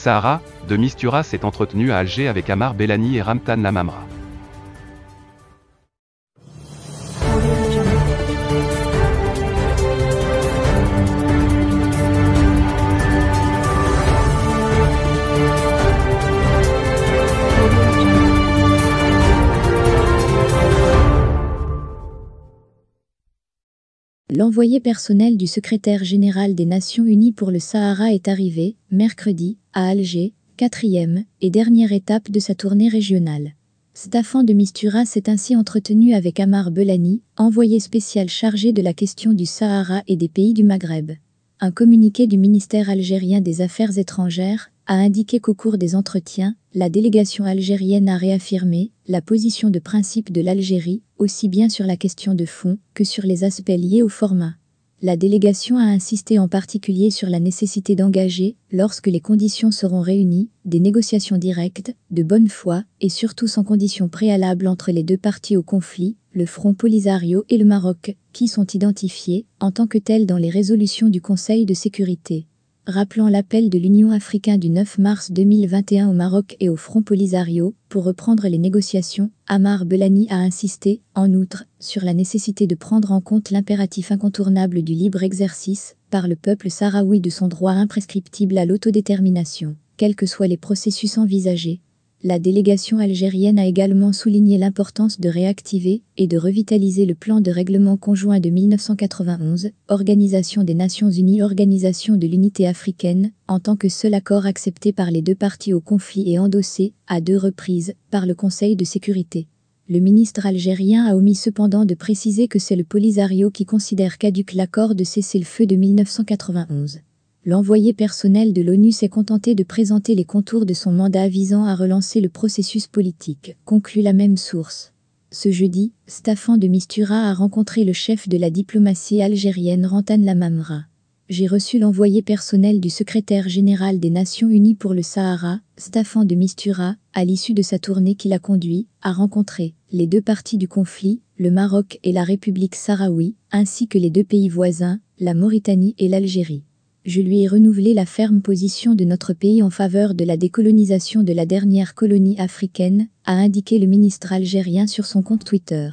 Sahara, de Mistura s'est entretenu à Alger avec Ammar Bellani et Ramtan Lamamra. L'envoyé personnel du secrétaire général des Nations Unies pour le Sahara est arrivé, mercredi, à Alger, 4e et dernière étape de sa tournée régionale. Staffan de Mistura s'est ainsi entretenu avec Ammar Bellani, envoyé spécial chargé de la question du Sahara et des pays du Maghreb. Un communiqué du ministère algérien des Affaires étrangères a indiqué qu'au cours des entretiens, la délégation algérienne a réaffirmé la position de principe de l'Algérie, aussi bien sur la question de fond que sur les aspects liés au format. La délégation a insisté en particulier sur la nécessité d'engager, lorsque les conditions seront réunies, des négociations directes, de bonne foi et surtout sans conditions préalables entre les deux parties au conflit, le Front Polisario et le Maroc, qui sont identifiés en tant que tels dans les résolutions du Conseil de sécurité. Rappelant l'appel de l'Union africaine du 9 mars 2021 au Maroc et au Front Polisario pour reprendre les négociations, Ammar Bellani a insisté, en outre, sur la nécessité de prendre en compte l'impératif incontournable du libre exercice, par le peuple sahraoui de son droit imprescriptible à l'autodétermination, quels que soient les processus envisagés. La délégation algérienne a également souligné l'importance de réactiver et de revitaliser le plan de règlement conjoint de 1991, Organisation des Nations Unies, Organisation de l'Unité africaine, en tant que seul accord accepté par les deux parties au conflit et endossé, à 2 reprises, par le Conseil de sécurité. Le ministre algérien a omis cependant de préciser que c'est le Polisario qui considère caduc l'accord de cessez-le-feu de 1991. L'envoyé personnel de l'ONU s'est contenté de présenter les contours de son mandat visant à relancer le processus politique, conclut la même source. Ce jeudi, Staffan de Mistura a rencontré le chef de la diplomatie algérienne Ramtan Lamamra. J'ai reçu l'envoyé personnel du secrétaire général des Nations Unies pour le Sahara, Staffan de Mistura, à l'issue de sa tournée qui l'a conduit à rencontrer les deux parties du conflit, le Maroc et la République sahraoui, ainsi que les deux pays voisins, la Mauritanie et l'Algérie. Je lui ai renouvelé la ferme position de notre pays en faveur de la décolonisation de la dernière colonie africaine, a indiqué le ministre algérien sur son compte Twitter.